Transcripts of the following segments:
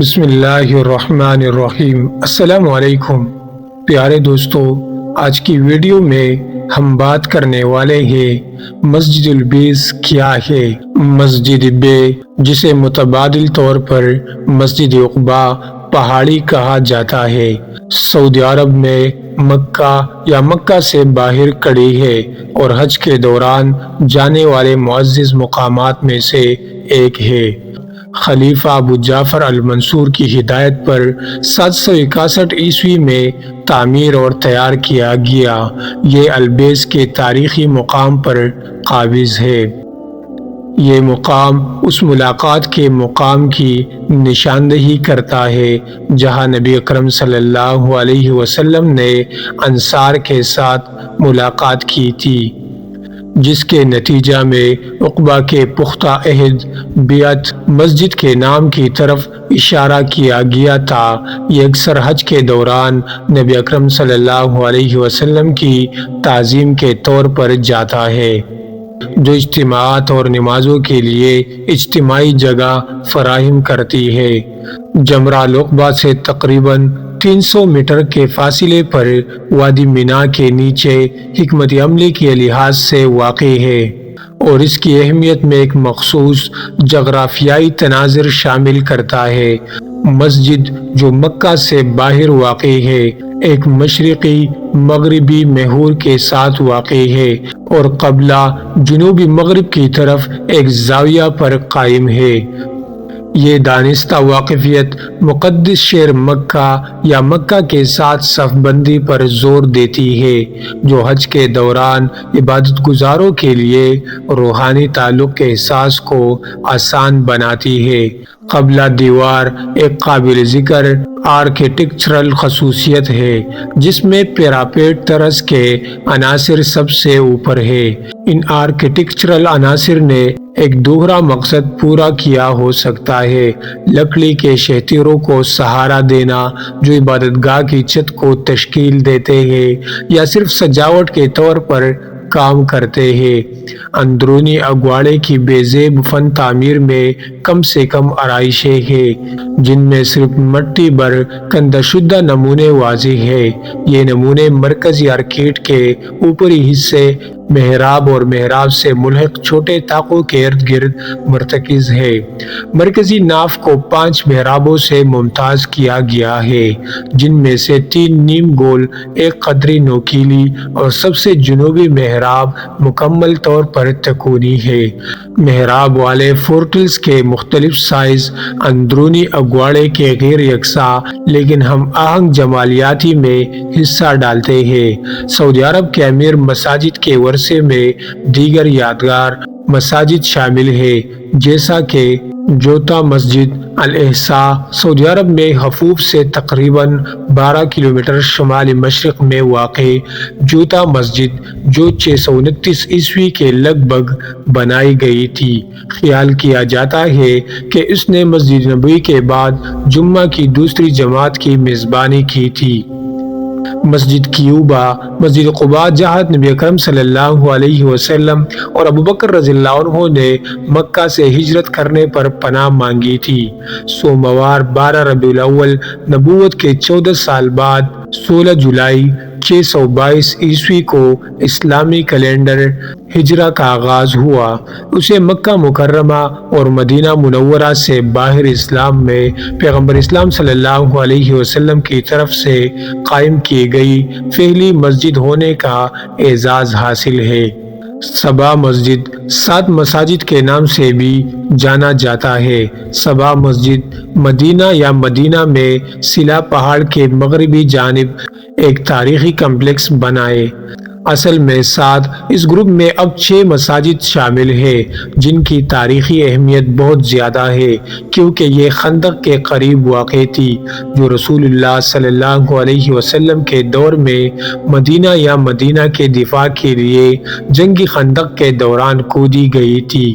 بسم اللہ الرحمن الرحیم۔ السلام علیکم پیارے دوستو، آج کی ویڈیو میں ہم بات کرنے والے ہیں مسجد البیس کیا ہے۔ مسجد بے، جسے متبادل طور پر مسجد عقبہ پہاڑی کہا جاتا ہے، سعودی عرب میں مکہ یا مکہ سے باہر کھڑی ہے اور حج کے دوران جانے والے معزز مقامات میں سے ایک ہے۔ خلیفہ ابو جعفر المنصور کی ہدایت پر 761 عیسوی میں تعمیر اور تیار کیا گیا۔ یہ البیس کے تاریخی مقام پر قابض ہے۔ یہ مقام اس ملاقات کے مقام کی نشاندہی کرتا ہے جہاں نبی اکرم صلی اللہ علیہ وسلم نے انصار کے ساتھ ملاقات کی تھی، جس کے نتیجہ میں عقبہ کے پختہ عہد بیعت مسجد کے نام کی طرف اشارہ کیا گیا تھا۔ یہ اکثر حج کے دوران نبی اکرم صلی اللہ علیہ وسلم کی تعظیم کے طور پر جاتا ہے، جو اجتماعات اور نمازوں کے لیے اجتماعی جگہ فراہم کرتی ہے۔ جمرہ العقبہ سے تقریباً 300 میٹر کے فاصلے پر وادی مینا کے نیچے حکمت عملی کے لحاظ سے واقع ہے اور اس کی اہمیت میں ایک مخصوص جغرافیائی تناظر شامل کرتا ہے۔ مسجد، جو مکہ سے باہر واقع ہے، ایک مشرقی مغربی محور کے ساتھ واقع ہے اور قبلہ جنوبی مغرب کی طرف ایک زاویہ پر قائم ہے۔ یہ دانستہ واقفیت مقدس شہر مکہ یا مکہ کے ساتھ صف بندی پر زور دیتی ہے، جو حج کے دوران عبادت گزاروں کے لیے روحانی تعلق کے احساس کو آسان بناتی ہے۔ قبلہ دیوار ایک قابل ذکر آرکیٹیکچرل خصوصیت ہے جس میں پیراپیٹ طرز کے عناصر سب سے اوپر ہے۔ ان آرکیٹیکچرل عناصر نے ایک دوہرا مقصد پورا کیا ہو سکتا ہے: لکڑی کے شہتروں کو سہارا دینا جو عبادت گاہ کی چھت کو تشکیل دیتے ہیں یا صرف سجاوٹ کے طور پر کام کرتے ہیں۔ اندرونی اگواڑے کی بے زیب فن تعمیر میں کم سے کم آرائشیں ہیں، جن میں صرف مٹی بر کندہ شدہ نمونے واضح ہیں۔ یہ نمونے مرکزی آرکیڈ کے اوپری حصے، محراب اور محراب سے ملحق چھوٹے طاقوں کے ارد گرد مرتکز ہے۔ مرکزی ناف کو 5 محرابوں سے ممتاز کیا گیا ہے، جن میں سے 3 نیم گول، ایک قدری نوکیلی اور سب سے جنوبی محراب مکمل طور پر تکونی ہے۔ محراب والے پورٹلز کے مختلف سائز اندرونی اگواڑے کے غیر یکساں لیکن ہم آہنگ جمالیاتی میں حصہ ڈالتے ہیں۔ سعودی عرب کے امیر مساجد کے ورثے میں دیگر یادگار مساجد شامل ہیں، جیسا کہ جوتا مسجد الاحساء سعودی عرب میں حفوف سے تقریباً 12 کلومیٹر شمال مشرق میں واقع جوتا مسجد، جو 629 عیسوی کے لگ بھگ بنائی گئی تھی۔ خیال کیا جاتا ہے کہ اس نے مسجد نبوی کے بعد جمعہ کی دوسری جماعت کی میزبانی کی تھی۔ مسجد کیوبا، مسجد قباء جہاں نبی اکرم صلی اللہ علیہ وسلم اور ابوبکر رضی اللہ عنہ نے مکہ سے ہجرت کرنے پر پناہ مانگی تھی۔ سوموار 12 ربیع الاول نبوت کے 14 سال بعد 16 جولائی 622 عیسوی کو اسلامی کیلنڈر ہجرہ کا آغاز ہوا۔ اسے مکہ مکرمہ اور مدینہ منورہ سے باہر اسلام میں پیغمبر اسلام صلی اللہ علیہ وسلم کی طرف سے قائم کی گئی پہلی مسجد ہونے کا اعزاز حاصل ہے۔ صبا مسجد 7 مساجد کے نام سے بھی جانا جاتا ہے۔ صبا مسجد مدینہ یا مدینہ میں سلا پہاڑ کے مغربی جانب ایک تاریخی کمپلیکس بنائے۔ اصل میں 7، اس گروپ میں اب 6 مساجد شامل ہیں، جن کی تاریخی اہمیت بہت زیادہ ہے کیونکہ یہ خندق کے قریب واقع تھی، جو رسول اللہ صلی اللہ علیہ وسلم کے دور میں مدینہ یا مدینہ کے دفاع کے لیے جنگ خندق کے دوران کھودی گئی تھی۔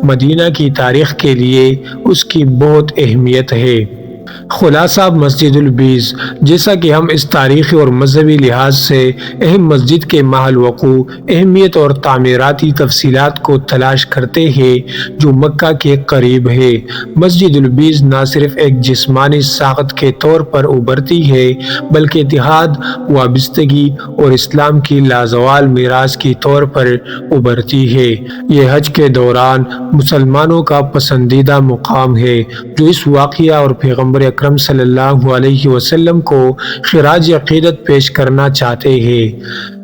مدینہ کی تاریخ کے لیے اس کی بہت اہمیت ہے۔ خلاصہ مسجد البیز، جیسا کہ ہم اس تاریخی اور مذہبی لحاظ سے اہم مسجد کے محل وقوع، اہمیت اور تعمیراتی تفصیلات کو تلاش کرتے ہیں جو مکہ کے قریب ہے، مسجد البیز نہ صرف ایک جسمانی ساخت کے طور پر ابھرتی ہے بلکہ اتحاد، وابستگی اور اسلام کی لازوال میراث کے طور پر ابھرتی ہے۔ یہ حج کے دوران مسلمانوں کا پسندیدہ مقام ہے جو اس واقعہ اور پیغمبر اکرم صلی اللہ علیہ وسلم کو خراج عقیدت پیش کرنا چاہتے ہیں۔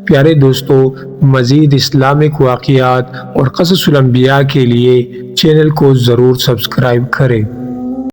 پیارے دوستو، مزید اسلامک واقعات اور قصص الانبیاء کے لیے چینل کو ضرور سبسکرائب کریں۔